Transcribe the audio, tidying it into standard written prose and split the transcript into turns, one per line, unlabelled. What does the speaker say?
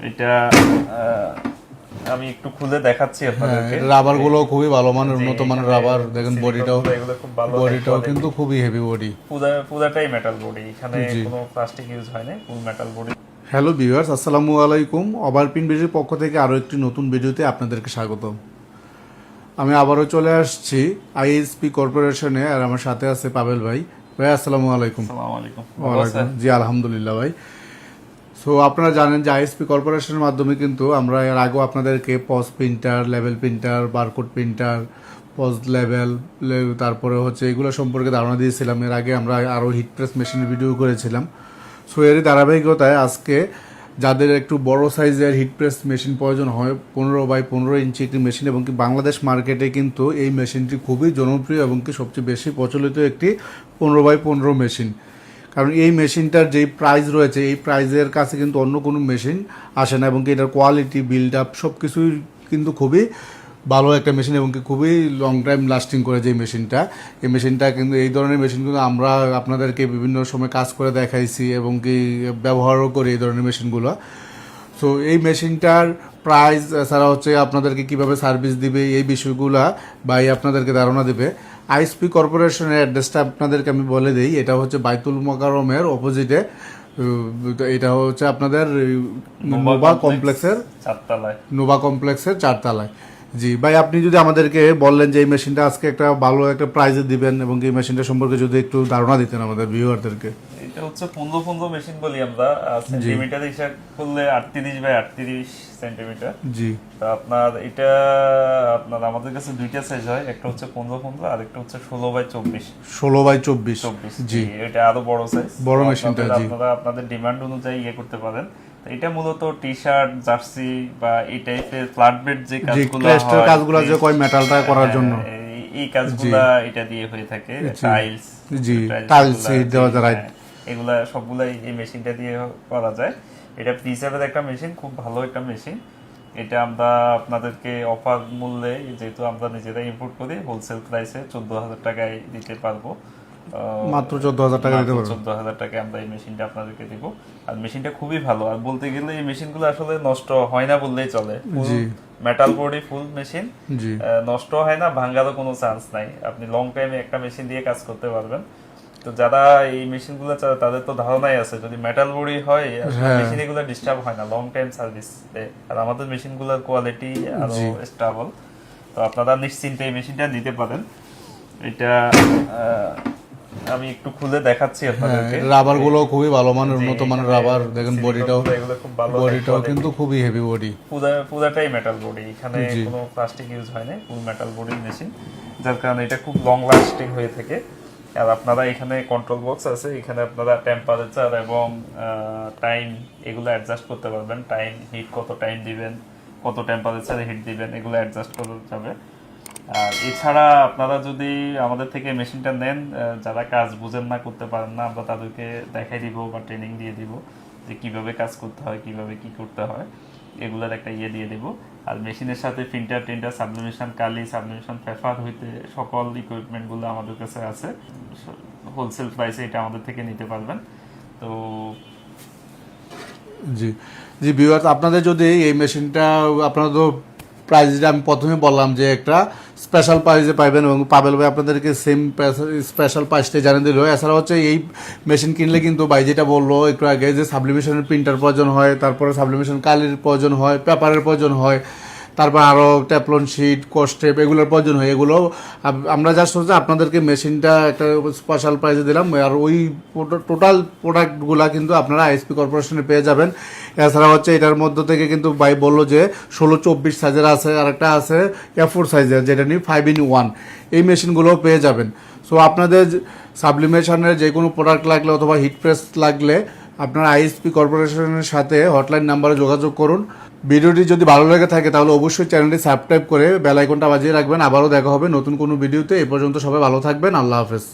এটা আমি একটু খুলে দেখাচ্ছি আপনাদেরকে।
রাবার গুলো খুবই ভালো মানের, উন্নত মানের রাবার। দেখেন বডিটাও কিন্তু খুবই হেভি বডি,
পুরাটাই মেটাল বডি, এখানে কোনো প্লাস্টিক ইউজ হয় না, ফুল মেটাল বডি।
হ্যালো ভিউয়ার্স, আসসালামু আলাইকুম। ওভারপিন ভিডিওর পক্ষ থেকে আরও একটি নতুন ভিডিওতে আপনাদেরকে স্বাগত। আমি আবারও চলে আসছি আইএসপি কর্পোরেশনে, আর আমার সাথে আছে পাবেল ভাই। ভাই আসসালামু আলাইকুম। ওয়ালাইকুম, জি আলহামদুলিল্লাহ ভাই। সো আপনারা জানেন যে আইএসপি কর্পোরেশনের মাধ্যমে কিন্তু আমরা এর আগেও আপনাদেরকে pause printer, level printer, barcode printer, pause level, তারপরে হচ্ছে এগুলো সম্পর্কে ধারণা দিয়েছিলাম। এর আগে আমরা আরও হিট প্রেস মেশিনের ভিডিও করেছিলাম। সো এরই ধারাবাহিকতায় আজকে যাদের একটু বড় সাইজের হিট প্রেস মেশিন প্রয়োজন হয়, 15x15 ইঞ্চি একটি মেশিন, এবং কি বাংলাদেশ মার্কেটে কিন্তু এই মেশিনটি খুবই জনপ্রিয় এবং কি সবচেয়ে বেশি প্রচলিত একটি 15x15 মেশিন। কারণ এই মেশিনটার যেই প্রাইস রয়েছে, এই প্রাইজের কাছে কিন্তু অন্য কোনো মেশিন আসে না, এবং কি এটার কোয়ালিটি, বিল্ড আপ সব কিছুই কিন্তু খুবই ভালো একটা মেশিন, এবং কি খুবই লং টাইম লাস্টিং করে যে মেশিনটা। এই মেশিনটা কিন্তু, এই ধরনের মেশিন কিন্তু আমরা আপনাদেরকে বিভিন্ন সময় কাজ করে দেখাইছি এবং কি ব্যবহারও করি এই ধরনের মেশিনগুলো। সো এই মেশিনটার প্রাইস, এছাড়া হচ্ছে আপনাদেরকে কিভাবে সার্ভিস দিবে, এই বিষয়গুলা ভাই আপনাদেরকে ধারণা দেবে। আইএসপি কর্পোরেশনের অ্যাড্রেসটা আপনাদেরকে আমি বলে দিই। এটা হচ্ছে বাইতুল মোকাররমের অপোজিটে। এটা হচ্ছে আপনাদের নোভা কমপ্লেক্সের চারতলায়। জি ভাই, আপনি যদি আমাদেরকে বললেন যে এই মেশিনটা আজকে একটা ভালো একটা প্রাইজে দিবেন, এবং এই মেশিনটা সম্পর্কে যদি একটু ধারণা দিতেন আমাদের ভিউয়ারদেরকে।
এটা হচ্ছে 15 মেশিন বলি আমরা, সেন্টিমিটার হিসাব করলে 38x38 সেন্টিমিটার।
জি,
তো আপনার এটা আমাদের কাছে দুইটা সাইজ হয়, একটা হচ্ছে 15x15 আর একটা হচ্ছে 16x24।
16x24, জি,
এটা আরো বড় সাইজ,
বড় মেশিনটা। জি,
আপনারা আপনাদের ডিমান্ড অনুযায়ী করতে পারেন। এটা মূলত টি শার্ট, জার্সি বা এই টাইপের ফ্ল্যাট বেড যে
কাজগুলো যে কয় মেটালটা করার জন্য,
এই কাজগুলা এটা দিয়ে হয়ে থাকে। টাইলস,
জি, টাইলস দেওয়া যায়,
এগুলা সবগুলাই এই মেশিনটা দিয়ে করা যায়। এটা প্রিসাবের একটা মেশিন, খুব ভালো একটা মেশিন। এটা আমরা আপনাদেরকে অফার মূল্যে, যেহেতু আমরা নিজেরাই ইম্পোর্ট করি, হোলসেল প্রাইসে 14,000 টাকায় দিতে পারবো।
মাত্র 14,000 টাকা দিতে পারবো।
14,000 টাকায় আমরা এই মেশিনটা আপনাদেরকে দিব। আর মেশিনটা খুবই ভালো, আর বলতে গেলে এই মেশিনগুলো আসলে নষ্ট হয় না বললেই চলে। মেটাল বডি, ফুল মেশিন, নষ্ট হয় না, ভাঙারও কোনো চান্স নাই। আপনি লং টাইমে একটা মেশিন দিয়ে কাজ করতে পারবেন। তো যারা এই মেশিনগুলো চালায় তাদের তো ধারণাই আছে, যদি মেটাল বডি হয় মেশিন এগুলো ডিস্টার্ব হয় না, লং টাইম সার্ভিস দেয়। আর আমাদের মেশিনগুলোর কোয়ালিটি আরো স্টেবল। তো আপনারা নিশ্চিন্তে এই মেশিনটা নিতে পারেন। এটা আমি একটু খুলে দেখাচ্ছি আপনাদেরকে।
রাবার গুলো খুবই ভালো মানের, উন্নত মানের রাবার। দেখেন বডিটাও কিন্তু খুবই হেভি বডি,
পুরাটাই মেটাল বডি, এখানে কোনো প্লাস্টিক ইউজ হয় না, ফুল মেটাল বডি মেশিন, যার কারণে এটা খুব লং লাস্টিং হয়ে থাকে। আর আপনারা এখানে কন্ট্রোল বক্স আছে, এখানে আপনারা টেম্পারেচার এবং টাইম এগুলো অ্যাডজাস্ট করতে পারবেন। টাইম, হিট কত টাইম দিবেন, কত টেম্পারেচারে হিট দিবেন, এগুলো অ্যাডজাস্ট করা যাবে। আর এছাড়া আপনারা যদি আমাদের থেকে মেশিনটা নেন, যারা কাজ বুঝেন না, করতে পারেন না, আমরা তাদেরকে দেখাই দিব বা ট্রেনিং দিয়ে দিব যে কিভাবে কাজ করতে হয়, কিভাবে কি করতে হয়, এগুলোর একটা দিয়ে দিব। আর মেশিনের সাথে প্রিন্টার, সাবলিমেশন কালি, সাবলিমেশন পেপার হইতে সকল ইকুইপমেন্টগুলো আমাদের কাছে আছে। হোলসেল প্রাইসে এটা আমাদের থেকে নিতে পারবেন। তো
জি জি ভিউয়ার্স, আপনাদের যদি এই মেশিনটা, আপনারা তো প্রাইসটা আমি প্রথমে বললাম যে একটা স্পেশাল প্রাইসে পাইবেন, এবং পাবেল ভাই আপনাদেরকে সেম স্পেশাল প্রাইসটাই জানিয়ে দিল। এছাড়া হচ্ছে এই মেশিন কিনলে কিন্তু ভাই যেটা বললো একটু আগে, যে সাবলিমেশনের প্রিন্টার প্রয়োজন হয়, তারপরে সাবলিমেশন কালির প্রয়োজন হয়, পেপারের প্রয়োজন হয়, তারপর আরও ট্যাপলন শিট, কস্টেপ এগুলোর প্রয়োজন হয়। এগুলো আমরা জাস্ট হচ্ছে আপনাদেরকে মেশিনটা একটা স্পেশাল প্রাইসে দিলাম, আর ওই টোটাল প্রোডাক্টগুলো কিন্তু আপনারা আইএসপি কর্পোরেশনে পেয়ে যাবেন। এছাড়া হচ্ছে এটার মধ্যে থেকে কিন্তু ভাই বললো যে 16-24 সাইজের আছে, আর একটা আছে A4 সাইজের, যেটা নিয়ে 5-in-1, এই মেশিনগুলোও পেয়ে যাবেন। সো আপনাদের সাবলিমেশনের যে কোনো প্রোডাক্ট লাগলে অথবা হিট প্রেস লাগলে আপনারা আইএসপি কর্পোরেশনের সাথে হটলাইন নাম্বারে যোগাযোগ করুন। ভিডিওটি যদি ভালো লেগে থাকে তাহলে অবশ্যই চ্যানেলটি সাবস্ক্রাইব করে বেল আইকনটা বাজিয়ে রাখবেন। আবারও দেখা হবে নতুন কোনো ভিডিওতে। এ পর্যন্ত সবাই ভালো থাকবেন। আল্লাহ হাফেজ।